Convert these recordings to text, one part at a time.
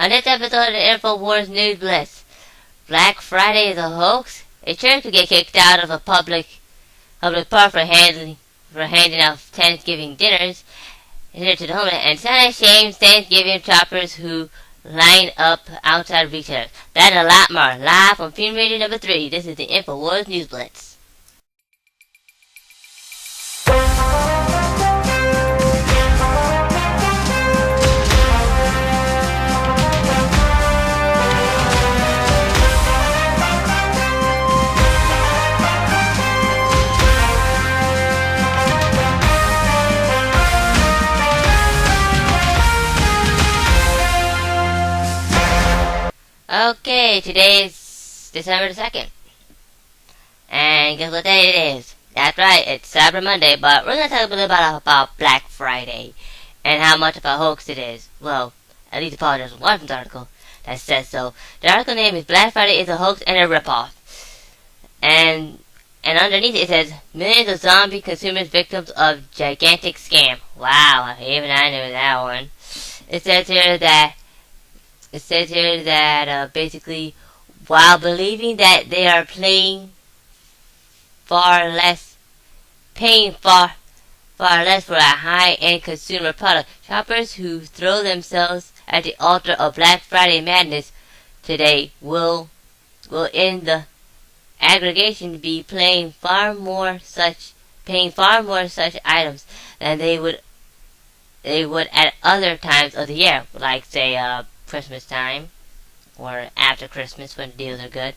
On this episode of the Infowars News Blitz, Black Friday is a hoax. A church could get kicked out of a public park for handing out Thanksgiving dinners to the homeless, and Santa shames Thanksgiving shoppers who line up outside retailers. That and a lot more. Live from Film Radio number 3, this is the Infowars News Blitz. Okay, today's December the 2nd. And guess what day it is? That's right, it's Cyber Monday, but we're going to talk a little about Black Friday and how much of a hoax it is. Well, at least Paul just one from the article that says so. The article name is Black Friday is a hoax and a ripoff. And underneath it says, millions of zombie consumers victims of gigantic scam. Wow, even I knew that one. It says here that basically, while believing that they are paying far less for a high-end consumer product, shoppers who throw themselves at the altar of Black Friday madness today will in the aggregation be paying far more such items than they would at other times of the year, like say Christmas time, or after Christmas when deals are good.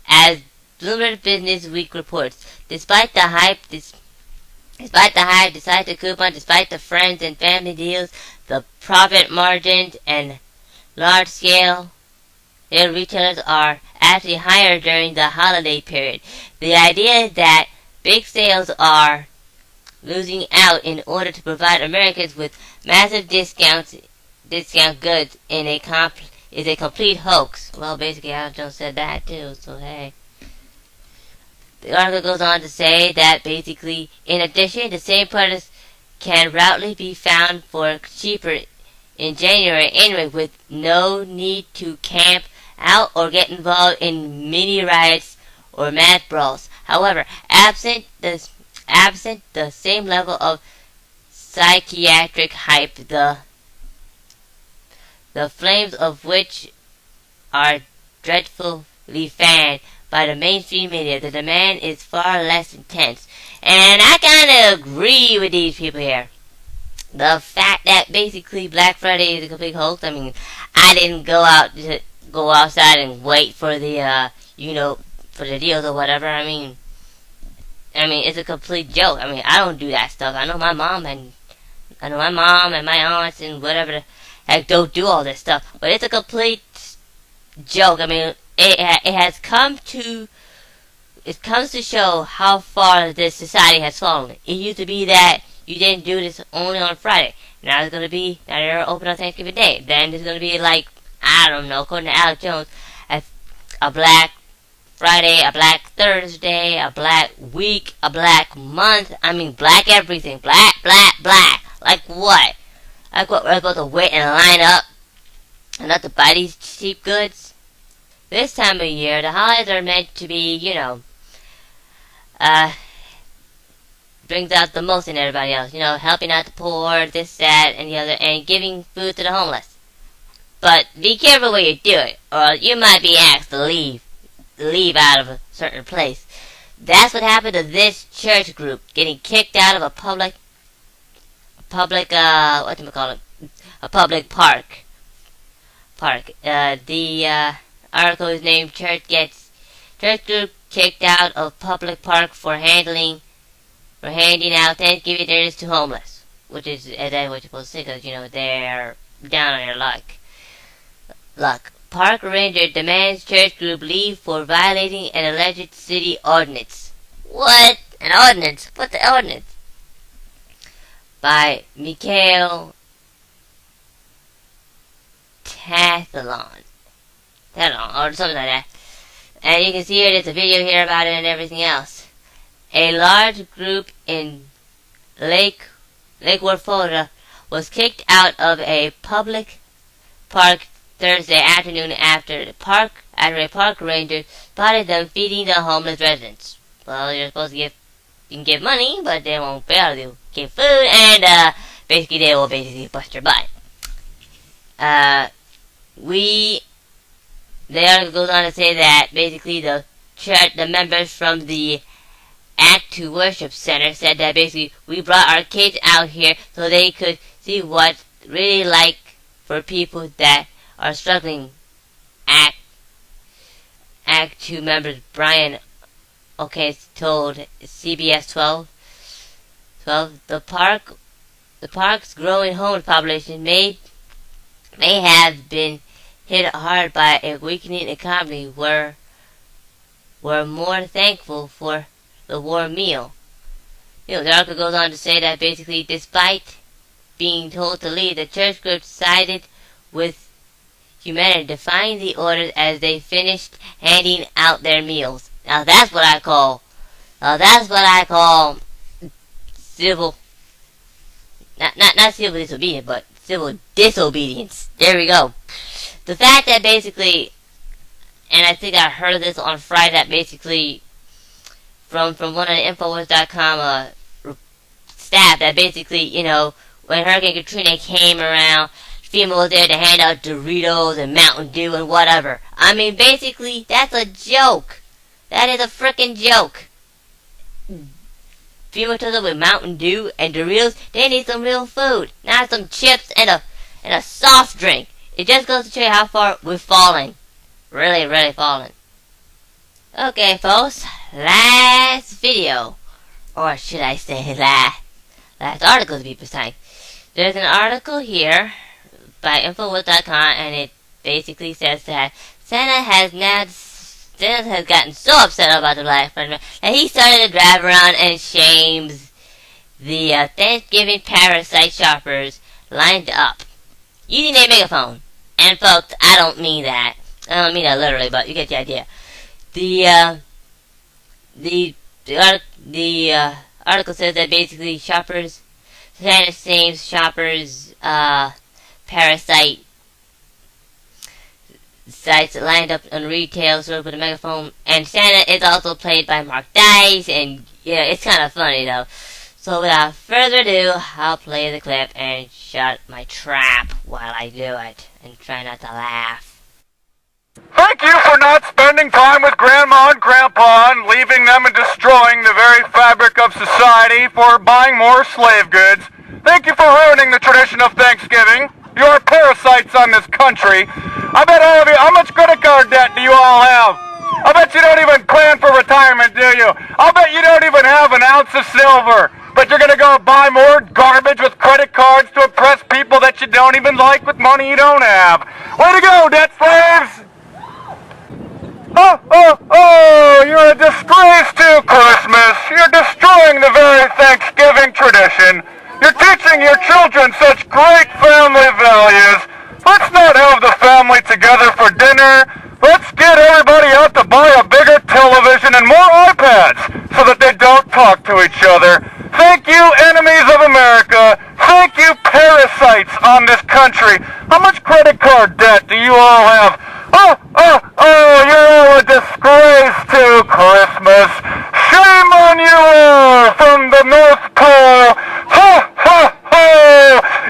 As Bloomberg Business Week reports, despite the hype, despite the coupon, despite the friends and family deals, the profit margins and large-scale retailers are actually higher during the holiday period. The idea that big sales are losing out in order to provide Americans with massive discount goods is a complete hoax. Well, basically, Al Jones said that too, so hey. The article goes on to say that basically, in addition, the same products can routinely be found for cheaper in January anyway, with no need to camp out or get involved in mini riots or mass brawls. However, absent the same level of psychiatric hype, the flames of which are dreadfully fanned by the mainstream media, the demand is far less intense. And I kind of agree with these people here. The fact that basically Black Friday is a complete hoax. I mean, I didn't go outside and wait for the for the deals or whatever. I mean, it's a complete joke. I mean, I don't do that stuff. I know my mom and my aunts and whatever heck don't do all this stuff, but it's a complete joke. I mean, it comes to show how far this society has fallen. It used to be that you didn't do this only on Friday. Now it's gonna be now they're open on Thanksgiving Day. Then it's gonna be like, I don't know, according to Alex Jones, a Black Friday, a Black Thursday, a Black Week, a Black Month. I mean, black everything, black. Like what? Like what, we're supposed to wait and line up and not to buy these cheap goods? This time of year, the holidays are meant to be, brings out the most in everybody else. Helping out the poor, this, that, and the other, and giving food to the homeless. But be careful where you do it, or you might be asked to leave out of a certain place. That's what happened to this church group, getting kicked out of a public park. The article is named Church Group Kicked Out of Public Park for handing out Thanksgiving dinners to homeless. Which is, that's what you're supposed to say, because, they're down on their luck. Park ranger demands church group leave for violating an alleged city ordinance. What? An ordinance? What's the ordinance? By Mikhail Tathalon, or something like that. And you can see here, there's a video here about it and everything else. A large group in Lakewood, Florida was kicked out of a public park Thursday afternoon after a park ranger spotted them feeding the homeless residents. Well, you're supposed to you can give money, but they won't be able to give food, and basically they will basically bust your butt. The article goes on to say that basically the members from the Act to Worship Center said that basically we brought our kids out here so they could see what really like for people that are struggling. Act 2 members Brian told CBS 12 the park's growing homeless population may have been hit hard by a weakening economy. We're more thankful for the warm meal. The article goes on to say that basically, despite being told to leave, the church group sided with humanity, defying the orders as they finished handing out their meals. Now that's what I call civil, not civil disobedience, but civil disobedience. There we go. The fact that basically, and I think I heard this on Friday, that basically from one of the Infowars.com staff, that basically, when Hurricane Katrina came around, FEMA was there to hand out Doritos and Mountain Dew and whatever. I mean, basically, that's a joke. That is a frickin' joke. FEMA took up with Mountain Dew and Doritos. They need some real food, not some chips and a soft drink. It just goes to show you how far we're falling. Really, really falling. Okay, folks. Last video. Or should I say last article to be precise. There's an article here by Infowars.com, and it basically says that Santa has gotten so upset about the Black Friday that he started to drive around and shames the Thanksgiving Parasite shoppers lined up using a megaphone. And folks, I don't mean that. I don't mean that literally, but you get the idea. The article says that basically Santa shames shoppers, Parasite sites lined up on retail stores with a megaphone, and Santa is also played by Mark Dice, and yeah, it's kind of funny though. So without further ado, I'll play the clip and shut my trap while I do it, and try not to laugh. Thank you for not spending time with Grandma and Grandpa and leaving them and destroying the very fabric of society for buying more slave goods. Thank you for ruining the tradition of Thanksgiving. You are parasites on this country. I bet all of you, how much credit card debt do you all have? I bet you don't even plan for retirement, do you? I'll bet you don't even have an ounce of silver. But you're gonna go buy more garbage with credit cards to impress people that you don't even like with money you don't have. Way to go, debt slaves! Oh, you're a disgrace to Christmas. You're destroying the very Thanksgiving tradition. You're teaching your children such great family values. Let's not have the family together for dinner. Let's get everybody out to buy a bigger television and more iPads so that they don't talk to each other. Thank you, enemies of America. Thank you, parasites on this country. How much credit card debt do you all have? Oh, you're all a disgrace to Christmas. Shame on you all from the North Pole. Ha, ha, ha.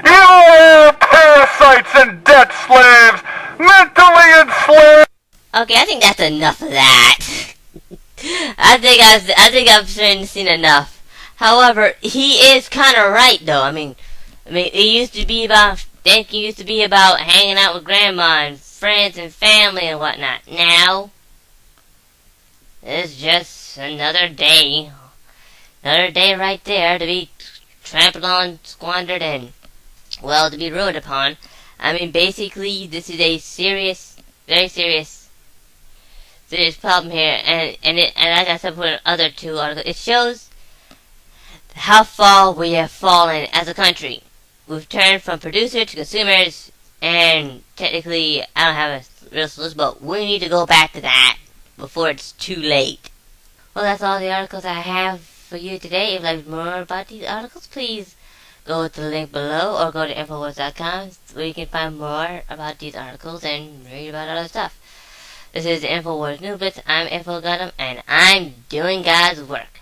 You all parasites and debt slaves, mentally enslaved. Okay, I think that's enough of that. I think I've seen enough. However, he is kind of right, though. I mean, it used to be about thinking. Used to be about hanging out with grandma and friends and family and whatnot. Now, it's just another day right there to be trampled on, squandered, and to be ruined upon. I mean, basically, this is a very serious problem here, and like I said, put in other two articles. It shows how far we have fallen as a country. We've turned from producers to consumers, and technically, I don't have a real solution, but we need to go back to that before it's too late. Well, that's all the articles I have for you today. If you'd like more about these articles, please go to the link below or go to Infowars.com where you can find more about these articles and read about other stuff. This is the Infowars New Blitz. I'm Info Gundam, and I'm doing God's work.